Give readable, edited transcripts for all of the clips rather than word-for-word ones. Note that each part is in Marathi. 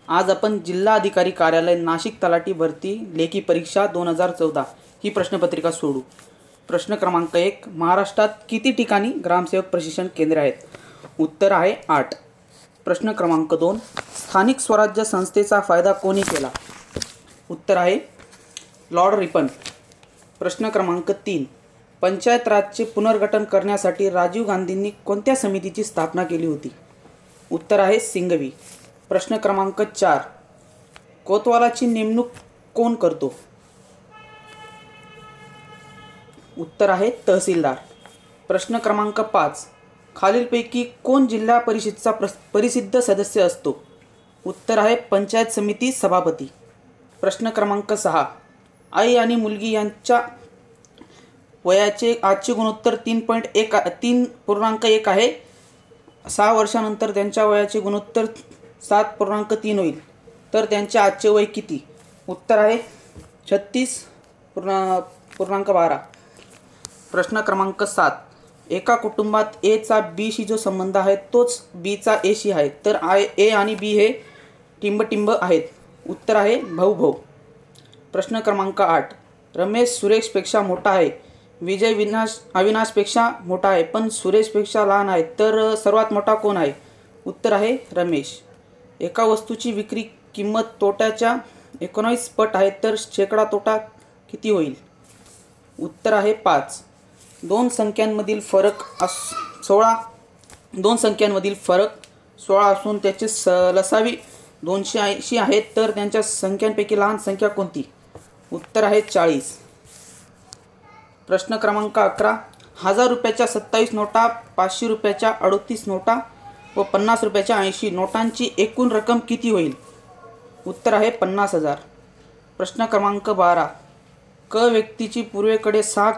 आज आपण जिल्हा अधिकारी कार्यालय नाशिक तलाठी भरती लेखी परीक्षा 2014 ही प्रश्नपत्रिका सोडू। प्रश्न क्रमांक 1, महाराष्ट्रात किती ठिकाणी ग्रामसेवक प्रशिक्षण केंद्रे आहेत? उत्तर आहे 8। प्रश्न क्रमांक 2, स्थानिक स्वराज्य संस्थेचा फायदा कोणी केला? उत्तर आहे लॉर्ड रिपन। प्रश्न क्रमांक 3, पंचायत राजचे पुनर्गठन करण्यासाठी राजीव गांधींनी कोणत्या समितीची स्थापना केली होती? उत्तर आहे सिंघवी। प्रश्न क्रमांक 4, कोतवालाची नेमणूक कोण करतो? उत्तर आहे तहसीलदार। प्रश्न क्रमांक 5, खालीलपैकी कोण जिल्हा परिषदेचा परिसिद्ध सदस्य असतो? उत्तर आहे पंचायत समिती सभापती। प्रश्न क्रमांक 6, आई आणि मुलगी यांच्या वयाचे आजचे गुणोत्तर 3.1 आहे। 6 वर्षानंतर त्यांच्या वयाचे गुणोत्तर 7.3 होईल, तर त्यांचे आजचे वय किती? उत्तर आहे 36.12। प्रश्न क्रमांक 7, एका कुटुंबात ए चा बी शी जो संबंध आहे तोच बी चा ए शी आहे, तर ए आणि बी हे टिंबटिंब आहेत। उत्तर आहे भाऊ। प्रश्न क्रमांक 8, रमेश सुरेशपेक्षा मोठा आहे, विजय अविनाशपेक्षा मोठा आहे, पण सुरेशपेक्षा लहान आहे, तर सर्वात मोठा कोण आहे? उत्तर आहे रमेश। एका वस्तूची विक्री किंमत तोट्याच्या 19 पट आहे, तर शेकडा तोटा किती होईल? उत्तर आहे 5। दोन संख्यांमधील फरक 16 असून त्याचे लसावी 280 आहेत, तर त्यांच्या संख्यांपैकी लहान संख्या कोणती? उत्तर आहे 40। प्रश्न क्रमांक 11, 1000 रुपयाच्या 27 नोटा, 500 रुपयाच्या 38 नोटा व 50 रुपयाच्या 80 नोटांची एकूण रक्कम किती होईल? उत्तर आहे 50,000। प्रश्न क्रमांक 12, क व्यक्तीची पूर्वेकडे 6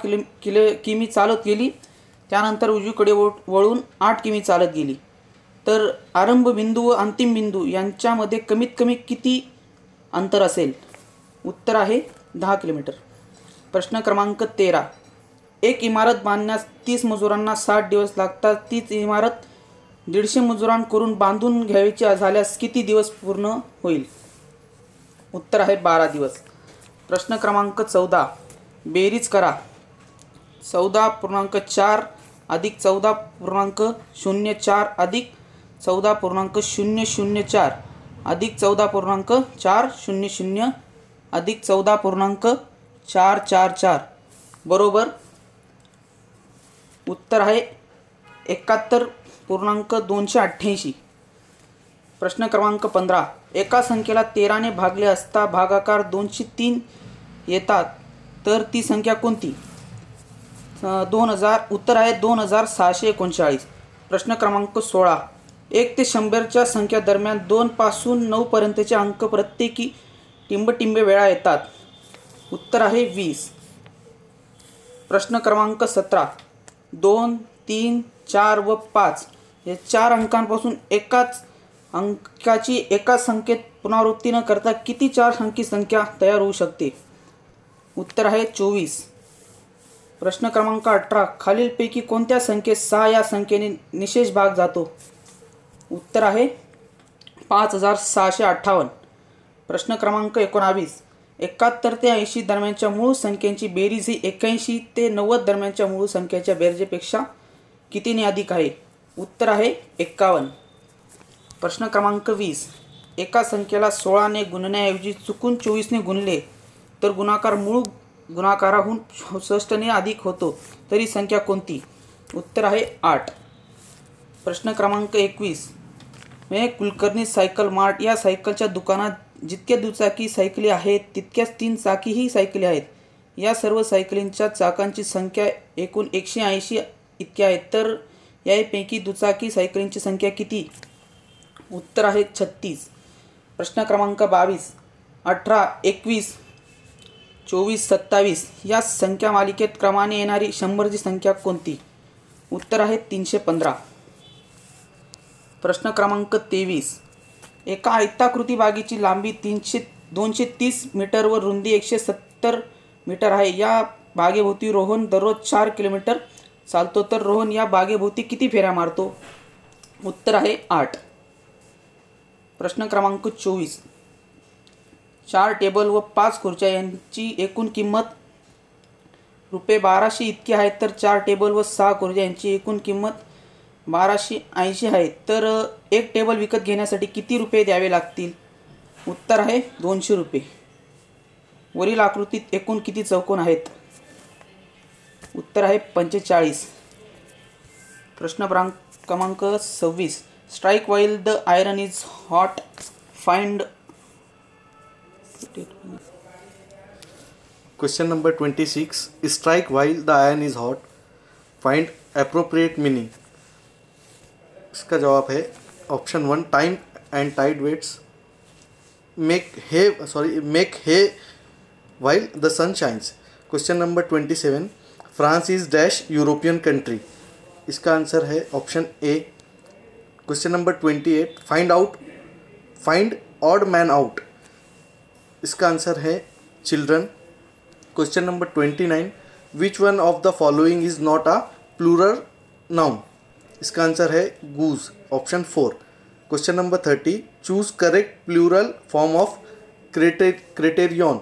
किमी चालत गेली, त्यानंतर उजवीकडे वळून 8 किमी चालत गेली, तर आरंभ बिंदू व अंतिम बिंदू यांच्यामध्ये कमीत कमी किती अंतर असेल? उत्तर आहे 10 किलोमीटर। प्रश्न क्रमांक 13, एक इमारत बांधण्यास 30 मजुरांना 60 दिवस लागतात, तीच इमारत 150 मजुरांकडून बांधून घ्यायची झाल्यास किती दिवस पूर्ण होईल? उत्तर आहे 12 दिवस। प्रश्न क्रमांक 14, बेरीज करा। 14.4 अधिक 14.04 अधिक 14.004 अधिक 14.400 अधिक 14.444 बरोबर? उत्तर आहे 71.288। प्रश्न क्रमांक 15, एका संख्येला 13 ने भागले असता भागाकार 203 येतात, तर ती संख्या कोणती? उत्तर आहे 2639। प्रश्न क्रमांक 16, 1 ते 100च्या संख्या दरम्यान 2 पासून 9 पर्यंतचे अंक प्रत्येकी टिंबटिंबे वेळा येतात, उत्तर आहे 20। प्रश्न क्रमांक 17, 2, 3, 4 व 5 या 4 अंकांपासून एकाच अंकाची एकाच संख्येत पुनरावृत्ती न करता किती 4 अंकी संख्या तयार होऊ शकते? उत्तर आहे 24। प्रश्न क्रमांक 18, खालीलपैकी कोणत्या संख्येत 6 या संख्येने निशेष भाग जातो? उत्तर आहे 5658। प्रश्न क्रमांक 19, 71 ते 80 दरम्यानच्या मूळ संख्यांची बेरीज ही 81 ते 90 दरम्यानच्या मूळ संख्येच्या बेरजेपेक्षा कितीने अधिक आहे? उत्तर आहे 51। प्रश्न क्रमांक 20, एका संख्येला 16 ने गुणण्याऐवजी चुकून 24 ने गुणले, तर गुणाकार मूळ गुणाकाराहून 64 ने अधिक होतो, तरी संख्या कोणती? उत्तर आहे 8। प्रश्न क्रमांक 21, कुलकर्णी सायकल मार्ट या सायकलच्या दुकानात जितक्या दुचाकी सायकली आहेत तितक्याच 3 चाकी ही सायकली आहेत। या सर्व सायकलींच्या चाकांची संख्या एकूण 180 इतकी आहे, तर यापैकी दुचाकी सायकलींची संख्या किती? उत्तर आहे 36। प्रश्न क्रमांक 22, 18, 21, 24, 27 या संख्या मालिकेत क्रमाने येणारी 100ची संख्या कोणती? उत्तर आहे 315। प्रश्न क्रमांक 23, एका आयताकृती बागेची लांबी 230 मीटर व रुंदी 170 मीटर आहे। या बागेभोवती रोहन दररोज 4 किलोमीटर चालतो, तर रोहन या बागेभोवती किती फेऱ्या मारतो? उत्तर आहे 8। प्रश्न क्रमांक 24. 4 टेबल व 5 खुर्च्या यांची एकूण किंमत ₹1200 इतकी आहे, तर 4 टेबल व 6 खुर्च्या यांची एकूण किंमत ₹1280 आहे, तर एक टेबल विकत घेण्यासाठी किती रुपये द्यावे लागतील? उत्तर आहे ₹200. वरील आकृतीत एकूण किती चौकोन आहेत? उत्तर आहे 45. प्रश्न क्रमांक 26. Strike while the iron is hot, find. Question number 26. Strike while the iron is hot, find appropriate meaning. इसका जवाब है option 1 time and tide waits. Make hay while the sun shines. Question number 27. France is dash European country. इसका आंसर है option A. Question number 28. Find odd man out. इसका आंसर है children. Question number 29. Which one of the following is not a plural noun. इसका आंसर है goose, option 4. Question number 30. Choose correct plural form of criterion.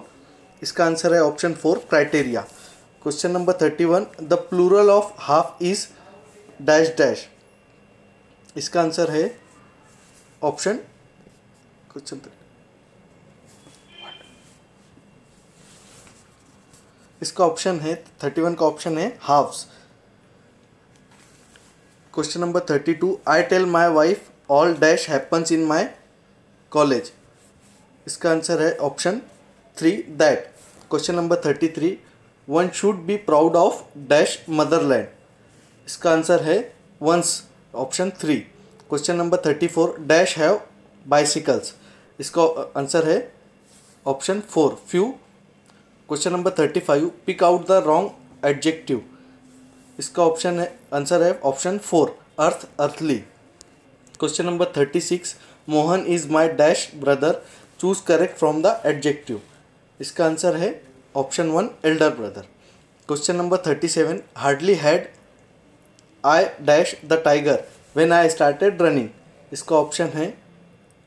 इसका आंसर है option 4 criteria. Question number 31. The plural of half is dash dash. इसका आंसर है ऑप्शन इसका ऑप्शन है 31 का ऑप्शन है halfs. Question number 32. I tell my wife all dash happens in my college. इसका आंसर है option 3 that. Question number 33. One should be proud of dash motherland. इसका आंसर है once, option 3. Question number 34. Dash have bicycles. इसका आंसर है option 4 few. Question number 35. Pick out the wrong adjective. इसका ऑप्शन है आंसर है option 4 earth, earthly. Question number 36. Mohan is my dash brother. Choose correct from the adjective. इसका आंसर है option 1 elder brother. Question number 37. Hardly had I dash the tiger when I started running. इसका ऑप्शन है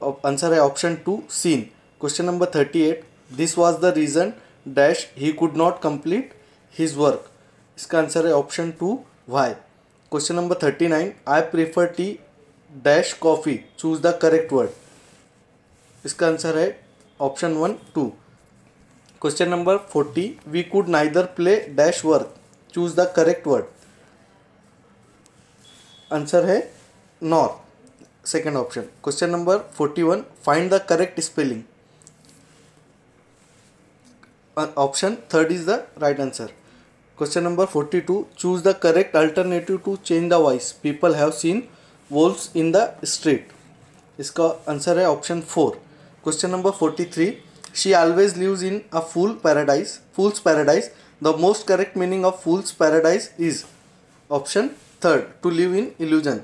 आंसर है option 2 seen. Question number 38. This was the reason dash he could not complete his work. इसका आंसर है option 2 why. Question number 39. I prefer tea dash coffee. Choose the correct word. इसका आंसर है option 1 2. Question number 40. We could neither play dash work. Choose the correct word. Answer है nor, second option. Question number 41. Find the correct spelling. Option 3 is the right answer. Question number 42. Choose the correct alternative to change the voice. People have seen wolves in the street. इसका आंसर है option 4. Question number 43. She always lives in a fool's paradise. The most correct meaning of fool's paradise is option 3 to live in illusion.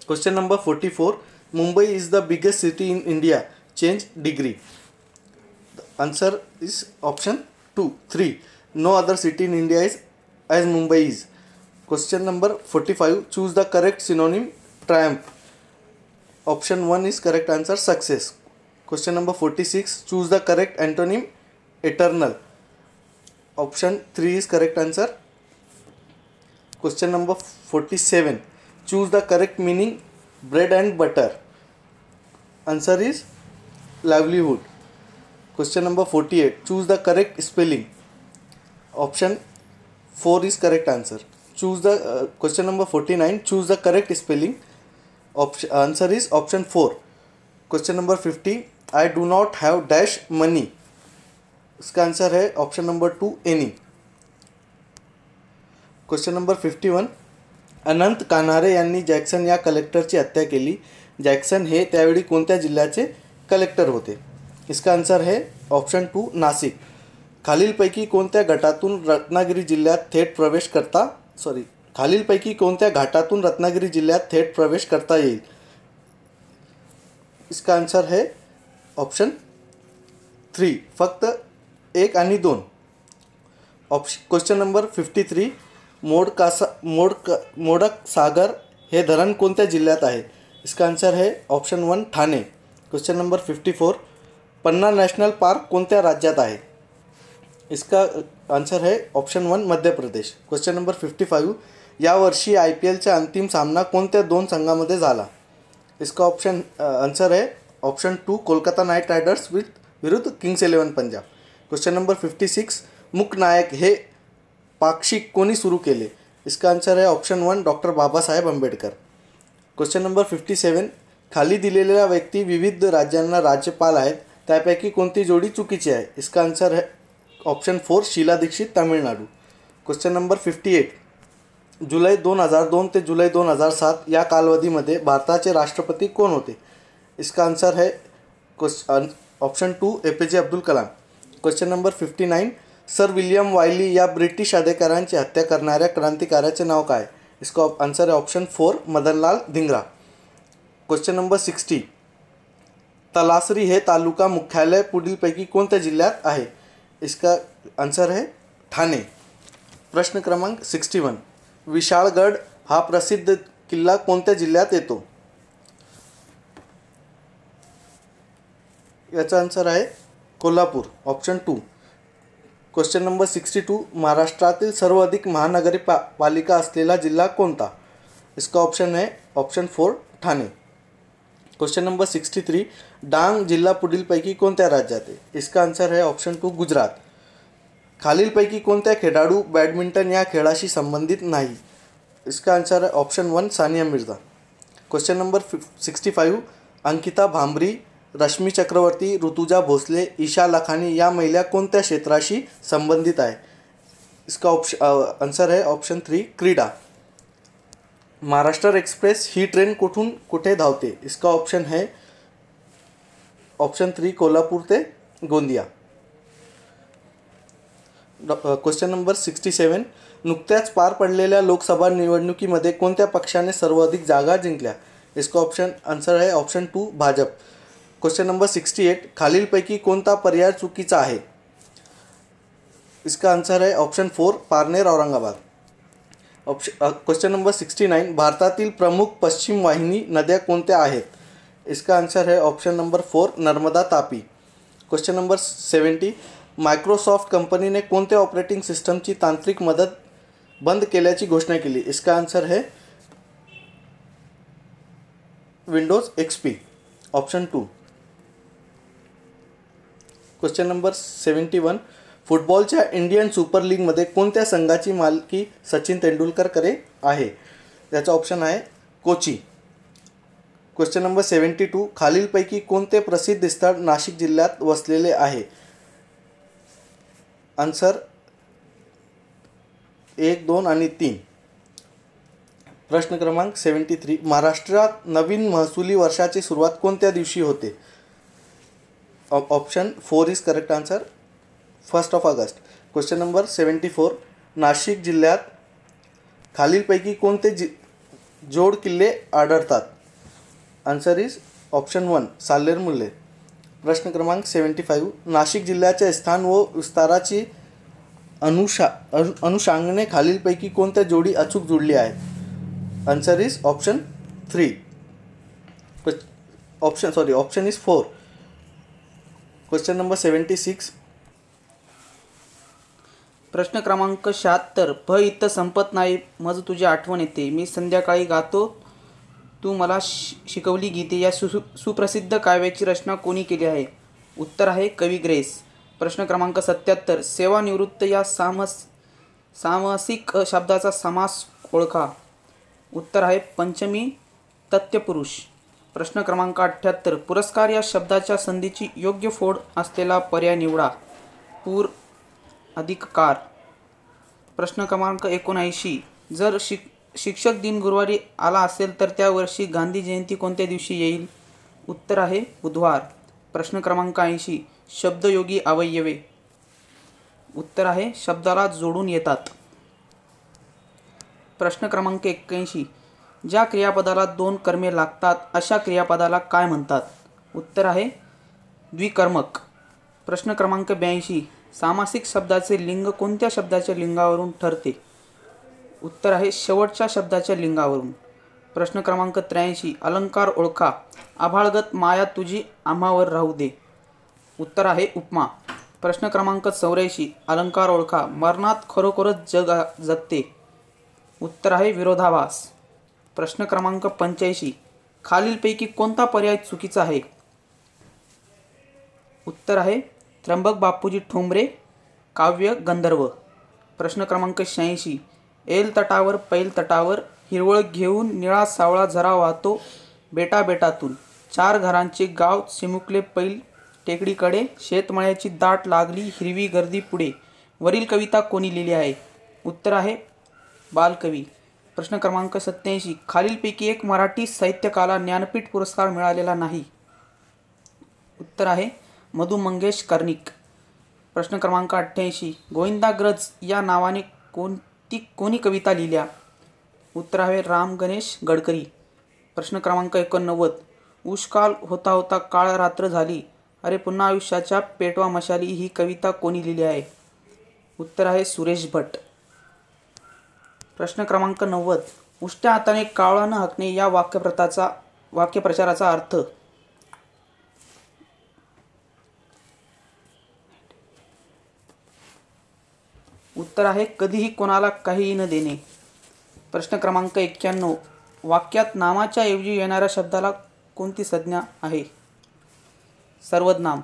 Question number 44. Mumbai is the biggest city in India. Change degree. Answer is option 3. No other city in India is as Mumbai is. Question number 45. Choose the correct synonym triumph. Option 1 is correct answer success. Question number 46. Choose the correct antonym eternal. Option 3 is correct answer. Question number 47. Choose the correct meaning bread and butter. Answer is livelihood. Question number 48. Choose the correct spelling. Option 4 is correct answer. Choose the question number 49. Choose the correct spelling. Answer is option 4. Question number 50. I do not have dash money. इसका आंसर है option number 2 any. Question number 51. अनंत कान्हारे यांनी जॅक्सन या कलेक्टरची हत्या केली. जॅक्सन हे त्यावेळी कोणत्या जिल्ह्याचे कलेक्टर होते? इसका आंसर है ऑप्शन 2 नाशिक. खालीलपैकी कोणत्या घाटातून रत्नागिरी जिल्ह्यात थेट प्रवेश करता येईल? इसका आंसर है ऑप्शन 3 फक्त 1 आणि 2. Question number 53. मोडक सागर हे धरण कोणत्या जिल्ह्यात आहे? इसका आंसर है ऑप्शन 1 ठाणे. क्वेश्चन नंबर 54, पन्ना नॅशनल पार्क कोणत्या राज्यात आहे? इसका आंसर है option 1 Madhya Pradesh. Question number 55, यावर्षी IPLचा अंतिम सामना कोणत्या दोन संघामध्ये झाला? इसका आंसर है ऑप्शन 2 कोलकाता नाईट रायडर्स विरुद्ध किंग्स 11 पंजाब. क्वेश्चन नंबर 56, मूक नायक हे पाक्षिक कोणी सुरू केले? इसका आंसर है option 1 doctor Babasaheb Ambedkar. Question number 57, खाली दिलेल्या व्यक्ती विविध राज्यांना राज्यपाल आहेत, त्यापैकी कोणती जोडी चुकीची आहे? इसका आंसर है option 4 Sheila Dikshit Tamil Nadu. Question number 58, जुलै 2002 ते जुलै 2007 या कालावधीमध्ये भारताचे राष्ट्रपती कोण होते? इसका आंसर है option 2 APJ Abdul Kalam. Question number 59, sir William Wyllie या ब्रिटिश अधिकाऱ्यांची हत्या करणाऱ्या क्रांतिकारकाचे नाव काय? इसका आंसर है option 4 Madanlal Dhingra. Question number 60, Talasari हे तालुका मुख्यालय पुढीलपैकी कोणत्या जिल्ह्यात आहे? इसका आंसर है ठाणे. प्रश्न क्रमांक 61, विशाळगड हा प्रसिद्ध किल्ला कोणत्या जिल्ह्यात येतो? याचा आंसर आहे कोल्हापूर, ऑप्शन 2. क्वेश्चन नंबर 62, महाराष्ट्रातील सर्वाधिक महानगरपालिका असलेला जिल्हा कोणता? इसका ऑप्शन है option 4 Thane. Question number 63, Dang जिल्हा पुढीलपैकी कोणत्या राज्यात आहे? इसका आंसर है ऑप्शन 2 गुजरात. खालीलपैकी कोणत्या खेळाडू बॅडमिंटन या खेळाशी संबंधित नाही? इसका आंसर है option 1 Sania Mirza. Question number 65, Ankita Bhambri, Rashmi Chakravarthy, Rutuja Bhosale, Isha Lakhani या महिला कोणत्या क्षेत्राशी संबंधित आहे? इसका आंसर है ऑप्शन 3 क्रीडा. महाराष्ट्र एक्सप्रेस ही ट्रेन कुठून कुठे धावते? इसका ऑप्शन है ऑप्शन 3 कोल्हापूर ते गोंदिया. क्वेश्चन नंबर 67, नुकत्याच पार पडलेल्या लोकसभा निवडणुकीमध्ये कोणत्या पक्षाने सर्वाधिक जागा जिंकल्या? इसका आंसर है ऑप्शन 2 भाजप. क्वेश्चन नंबर 68, खालीलपैकी कोणता पर्याय चुकीचा आहे? इसका आंसर है option 4 Parner Aurangabad. Question number 69, भारतातील प्रमुख पश्चिम वाहिनी नद्या कोणत्या आहेत? इसका आंसर है option number 4 Narmada Tapi. Question number 70, Microsoft कंपनीने कोणत्या ऑपरेटिंग सिस्टमची तांत्रिक मदत बंद केल्याची घोषणा केली? इसका आंसर है Windows XP, option 2. Question number 71, फुटबॉलच्या इंडियन सुपर लीगमध्ये कोणत्या संघाची मालकी सचिन तेंडुलकरकडे आहे? याचा ऑप्शन आहे कोची. क्वेश्चन नंबर 72, खालीलपैकी कोणते प्रसिद्ध स्थळ नाशिक जिल्ह्यात वसलेले आहे? आन्सर 1, 2 आणि 3. प्रश्न क्रमांक 73, महाराष्ट्रात नवीन महसुली वर्षाची सुरुवात कोणत्या दिवशी होते? Option 4 is correct answer 1 August. Question number 74, Nashik जिल्ह्यात खालीलपैकी कोणते जोड किल्ले आढळतात? Answer is option 1 Salher Mulher. प्रश्न क्रमांक 75, नाशिक जिल्ह्याचे स्थान व विस्ताराची अनुषंगाने खालीलपैकी कोणत्या जोडी अचूक जोडली आहे? Answer is option 3 option is 4. Question number 76, प्रश्न क्रमांक 76, भ इथं संपत नाही मज तुझी आठवण येते, मी संध्याकाळी गातो तू मला शिकवली गीते या सुप्रसिद्ध काव्याची रचना कोणी केली आहे? उत्तर आहे कवी ग्रेस. प्रश्न क्रमांक 77, सेवानिवृत्त या सामासिक शब्दाचा समास ओळखा. उत्तर आहे पंचमी तथ्यपुरुष. प्रश्न क्रमांक 78, पुरस्कार या शब्दाच्या संधीची योग्य फोड असलेला पर्याय निवडा. पूर अधिक कार. प्रश्न क्रमांक 79, जर शिक्षक दिन गुरुवारी आला असेल तर त्या वर्षी गांधी जयंती कोणत्या दिवशी येईल? उत्तर आहे बुधवार. प्रश्न क्रमांक 80, शब्दयोगी अवयवे. उत्तर आहे शब्दाला जोडून येतात. प्रश्न क्रमांक 81, ज्या क्रियापदाला 2 कर्मे लागतात अशा क्रियापदाला काय म्हणतात? उत्तर आहे द्विकर्मक. प्रश्न क्रमांक 82, सामासिक शब्दाचे लिंग कोणत्या शब्दाच्या लिंगावरून ठरते? उत्तर आहे शेवटच्या शब्दाच्या लिंगावरून. प्रश्न क्रमांक 83 अलंकार ओळखा. आभाळगत माया तुझी आम्हावर राहू दे. उत्तर आहे उपमा. प्रश्न क्रमांक 84 अलंकार ओळखा. मरणात खरोखरच जग जगते. उत्तर आहे विरोधाभास. प्रश्न क्रमांक 85 खालीलपैकी कोणता पर्याय चुकीचा आहे. उत्तर आहे त्र्यंबक बापूजी ठोंबरे काव्य गंधर्व. प्रश्न क्रमांक 86 एल तटावर पैल तटावर हिरवळ घेऊन निळा सावळा झरा वाहतो बेटा बेटातून. चार घरांचे गाव चिमुकले पैल टेकडीकडे शेतमळ्याची दाट लागली हिरवी गर्दी पुढे. वरील कविता कोणी लिहिली आहे. उत्तर आहे बालकवी. प्रश्न क्रमांक 87 खालीलपैकी एक मराठी साहित्यकाला ज्ञानपीठ पुरस्कार मिळालेला नाही. उत्तर आहे मधु मंगेश कर्णिक. प्रश्न क्रमांक 88 गोविंदाग्रज या नावाने कोणी कविता लिहिल्या. उत्तर आहे राम गणेश गडकरी. प्रश्न क्रमांक 89 उष्काल होता होता काळ रात्र झाली अरे पुन्हा आयुष्याच्या पेटवा मशाली ही कविता कोणी लिहिली आहे. उत्तर आहे सुरेश भट. प्रश्न क्रमांक 90 उष्ट्या हाताने कावळा न हाकणे या वाक्यप्रचाराचा अर्थ. उत्तर आहे कधीही कोणाला काहीही न देणे. प्रश्न क्रमांक 91 वाक्यात नामाच्या ऐवजी येणाऱ्या शब्दाला कोणती संज्ञा आहे. सर्वनाम.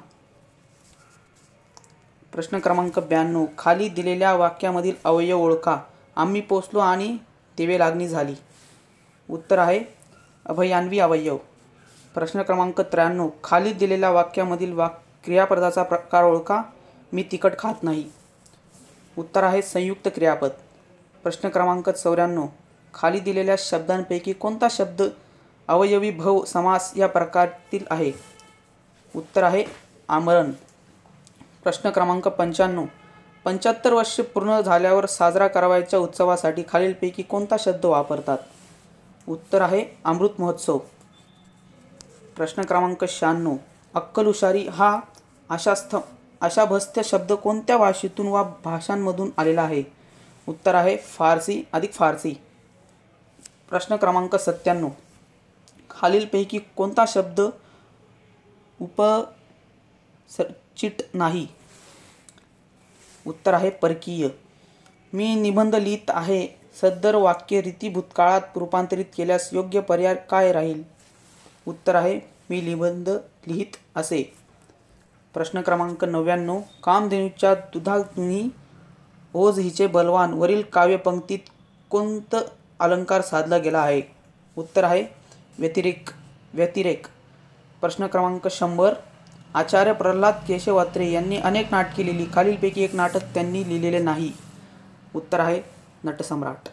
प्रश्न क्रमांक 92 खाली दिलेल्या वाक्यामधील अवयव ओळखा. आम्ही पोचलो आणि दिवे लागणी झाली. उत्तर आहे अभयान्वी अवयव. प्रश्न क्रमांक 93 खाली दिलेल्या वाक्यामधील क्रियापदाचा प्रकार ओळखा. मी तिखट खात नाही. उत्तर आहे संयुक्त क्रियापद. प्रश्न क्रमांक 94 खाली दिलेल्या शब्दांपैकी कोणता शब्द अवयवी भव समास या प्रकारातील आहे. उत्तर आहे आमरण. प्रश्न क्रमांक 95 75 वर्षे पूर्ण झाल्यावर साजरा करावयाच्या उत्सवासाठी खालीलपैकी कोणता शब्द वापरतात. उत्तर आहे अमृत महोत्सव. प्रश्न क्रमांक 96 अक्कलहुशारी हा आशाभस्त्य शब्द कोणत्या भाषेतून वा भाषांमधून आलेला आहे. उत्तर आहे फारसी अधिक फारसी. प्रश्न क्रमांक 97 खालीलपैकी कोणता शब्द उपसर्जित नाही. उत्तर आहे परकीय. मी निबंध लिहित आहे सदर वाक्य रीती भूतकाळात रूपांतरित केल्यास योग्य पर्याय काय राहील. उत्तर आहे मी निबंध लिहित असे. प्रश्न क्रमांक 99 कामधेनूच्या दुधाग्नी ओझ हिचे बलवान वरील काव्यपंक्तीत कोणतं अलंकार साधला गेला आहे. उत्तर आहे व्यतिरेक. प्रश्न क्रमांक 100 आचार्य प्रल्हाद केशव अत्रे यांनी अनेक नाटके लिहिली. खालीलपैकी एक नाटक त्यांनी लिहिलेले नाही. उत्तर आहे नटसम्राट.